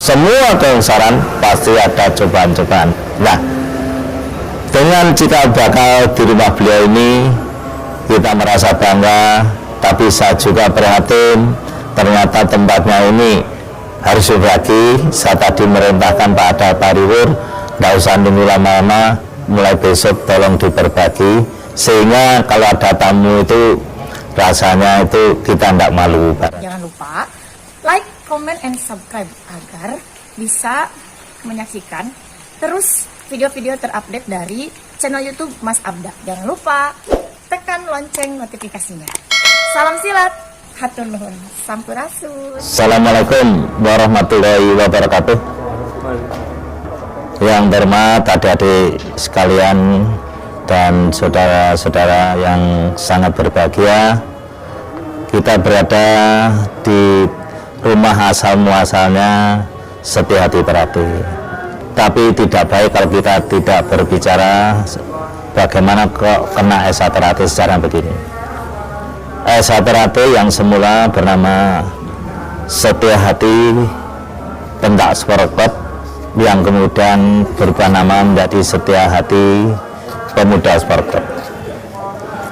semua kebesaran pasti ada cobaan-cobaan. Nah, dengan cikal bakal di rumah beliau ini kita merasa bangga, tapi saya juga prihatin ternyata tempatnya ini harus berbagi. Saya tadi merintahkan Pak Ada Pariwur, nggak usah nunggu lama-lama, mulai besok tolong diperbagi, sehingga kalau ada tamu itu rasanya itu kita tidak malu. Jangan lupa like, comment, and subscribe agar bisa menyaksikan terus video-video terupdate dari channel YouTube Mas Abda. Jangan lupa tekan lonceng notifikasinya. Salam silat, hatur nuhun, sampurasun. Assalamualaikum warahmatullahi wabarakatuh. Yang terhormat adik-adik sekalian dan saudara-saudara yang sangat berbahagia, kita berada di rumah asal muasalnya Setia Hati Terapti. Tapi tidak baik kalau kita tidak berbicara bagaimana kok kena Esa Terapti secara begini. Esa Terapti yang semula bernama Setia Hati Pendak Sporokot, yang kemudian berubah nama menjadi Setia Hati Pemuda Sporokot.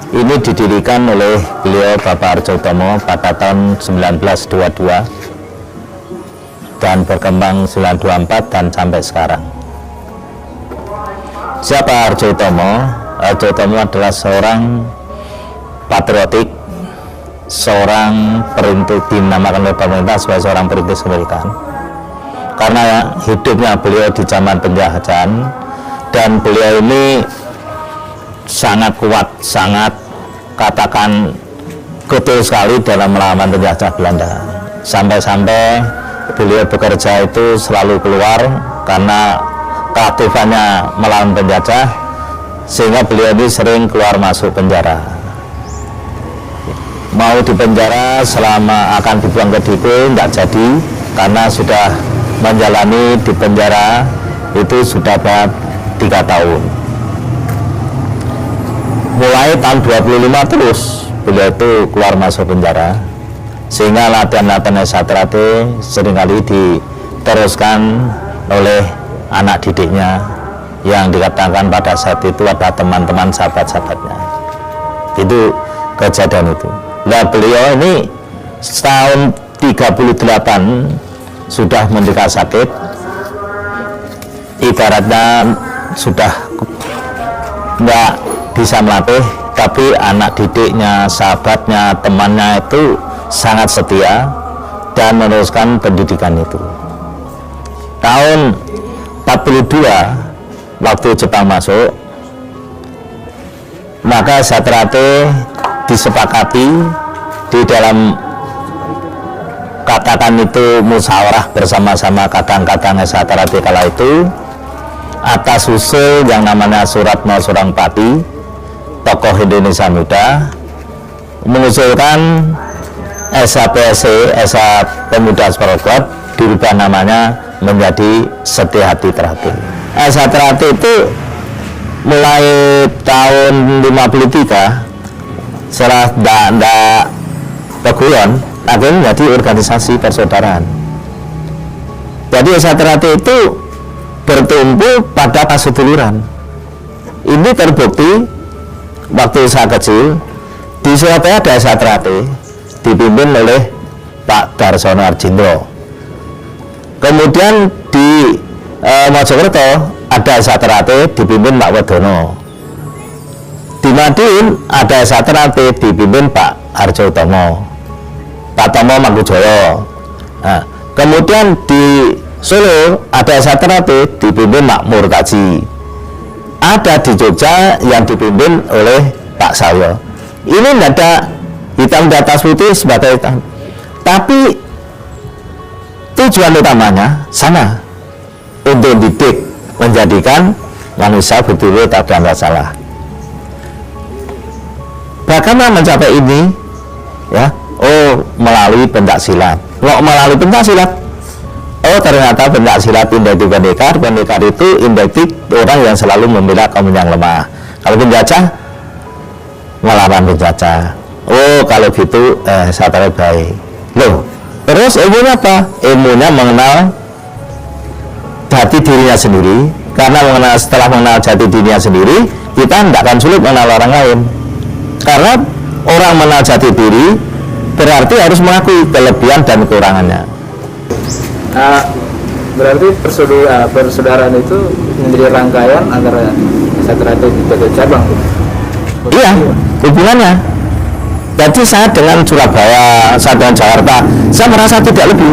Ini didirikan oleh beliau Bapak Arjo Utomo pada tahun 1922 dan berkembang 1924 dan sampai sekarang. Siapa Arjo Utomo? Arjo Utomo adalah seorang patriotik, seorang perintis, dinamakan oleh pemerintah sebagai seorang perintis kemerdekaan, karena hidupnya beliau di zaman penjajahan, dan beliau ini sangat kuat, sangat katakan betul sekali dalam melawan penjajah Belanda. Sampai-sampai beliau bekerja itu selalu keluar karena keaktifannya melawan penjajah, sehingga beliau ini sering keluar masuk penjara. Mau di penjara selama akan dibuang ke Dipo tidak jadi, karena sudah menjalani di penjara itu sudah 3 tahun. Mulai tahun 25 terus beliau itu keluar masuk penjara, sehingga latihan-latihan Esa Terapti seringkali diteruskan oleh anak didiknya yang dikatakan pada saat itu ada teman-teman sahabat-sahabatnya. Itu kejadian itu. Nah, beliau ini tahun 38 sudah menderita sakit, ibaratnya sudah nggak bisa melatih, tapi anak didiknya, sahabatnya, temannya itu sangat setia dan meneruskan pendidikan itu. Tahun 42 waktu Jepang masuk, maka Esa Terapti disepakati di dalam katakan itu musyawarah bersama-sama kadang-kadang Esa Terapti kala itu, atas usul yang namanya Suratno Surangpati, tokoh Indonesia Muda, mengusulkan Esa PSC, Esa Pemuda Sporokot, dirubah namanya menjadi Setia Hati Terapti. Esa Terapti itu mulai tahun 53 setelah tidak peguyon, akhirnya menjadi organisasi persaudaraan. Jadi Esa Terapti itu bertumpu pada paseduluran. Ini terbukti waktu saya kecil di Surabaya ada Esa Terapti dipimpin oleh Pak Darsono Arjindro. Kemudian di Mojokerto ada Esa Terapti dipimpin Pak Wedono. Di Madiun ada Esa Terapti dipimpin Pak Arjo Utomo, Pak Tomo Mangkujoyo. Nah, kemudian di Solo ada Esa Terapti dipimpin Pak Murtaji. Ada di Jogja yang dipimpin oleh Pak Sayo. Ini tidak ada hitam di atas putih sebagai hitam, tapi tujuan utamanya sama, untuk didik, menjadikan manusia betul-betul tak ada salah. Bagaimana mencapai ini? Ya, melalui pencaksilat. Melalui pencaksilat. Ternyata pencaksilat indektif pendekar itu indektif orang yang selalu membela kaum yang lemah. Kalau penjajah melawan penjajah. Kalau gitu saya tarik baik. Loh, terus ilmunya apa? Ilmunya mengenal jati dirinya sendiri. Karena setelah mengenal jati dirinya sendiri, kita tidak akan sulit mengenal orang lain. Karena orang mengenal jati diri berarti harus mengakui kelebihan dan kekurangannya. Nah, berarti persaudaraan itu menjadi rangkaian antara satu cabang. Iya, hubungannya. Jadi saya dengan Surabaya, saya dengan Jakarta, saya merasa tidak lebih.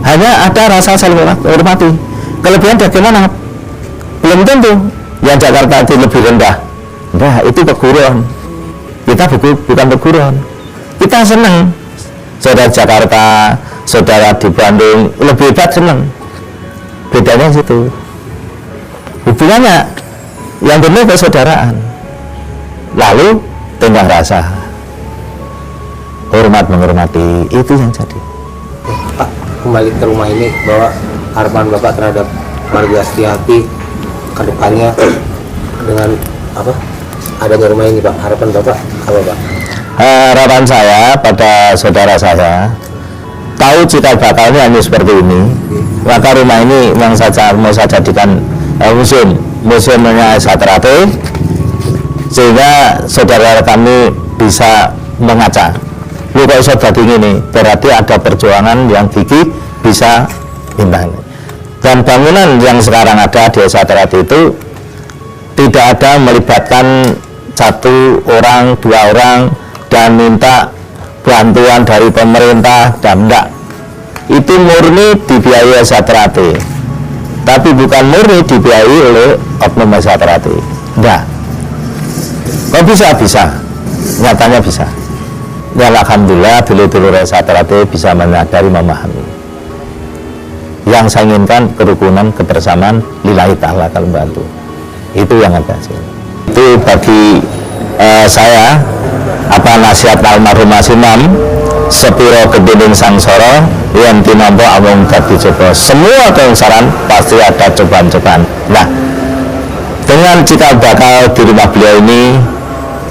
Hanya ada rasa saling menghormati. Kelebihan bagaimana? Belum tentu. Yang Jakarta itu lebih rendah. Nah, itu keguruan. Kita bukan keguruan. Kita senang. Saudara Jakarta, saudara di Bandung lebih hebat, senang. Bedanya situ. Hubungannya yang benar persaudaraan. Lalu tenggang rasa, hormat menghormati, itu yang jadi. Pak, kembali ke rumah ini, bahwa harapan Bapak terhadap keluarga Setiahati ke depannya dengan apa? Adanya rumah ini, Pak. Harapan Bapak apa, Pak? Harapan saya pada saudara saya, tahu cikal bakalnya hanya seperti ini, maka rumah ini yang mau saya jadikan museumnya Satrate, sehingga saudara kami bisa mengaca. Lu kok iso dadi ngene, berarti ada perjuangan yang gigih bisa bintang. Dan bangunan yang sekarang ada di Satrate itu tidak ada melibatkan satu orang, dua orang dan minta bantuan dari pemerintah dan enggak. Itu murni dibiayai Satrate. Tapi bukan murni dibiayai oleh oknum Satrate. Enggak. Kok bisa? Nyatanya bisa. Ya alhamdulillah dulu-dulu Satrate bisa menyadari, memahami. Yang saya inginkan kerukunan, kebersamaan, lillahi ta'ala kalau bantu. Itu yang ada sih. Itu bagi saya nasihat almarhum Mas Imam, sepiro gedhening sangsara yen tinampa amung dadi coba. Semua keungsaran pasti ada cobaan-cobaan. Nah, dengan cikal bakal di rumah beliau ini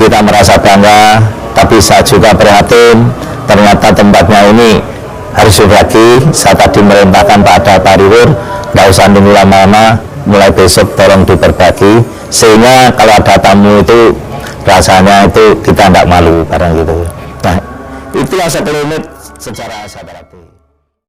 kita merasa bangga, tapi saya juga prihatin ternyata tempatnya ini harus dibagi. Saya tadi merintahkan pada Pak Riwur nggak usah nunggu lama-lama, mulai besok tolong diperbagi, sehingga kalau ada tamu itu rasanya itu kita tidak malu barang gitu. Nah, itulah sekelumit sejarah Satrate.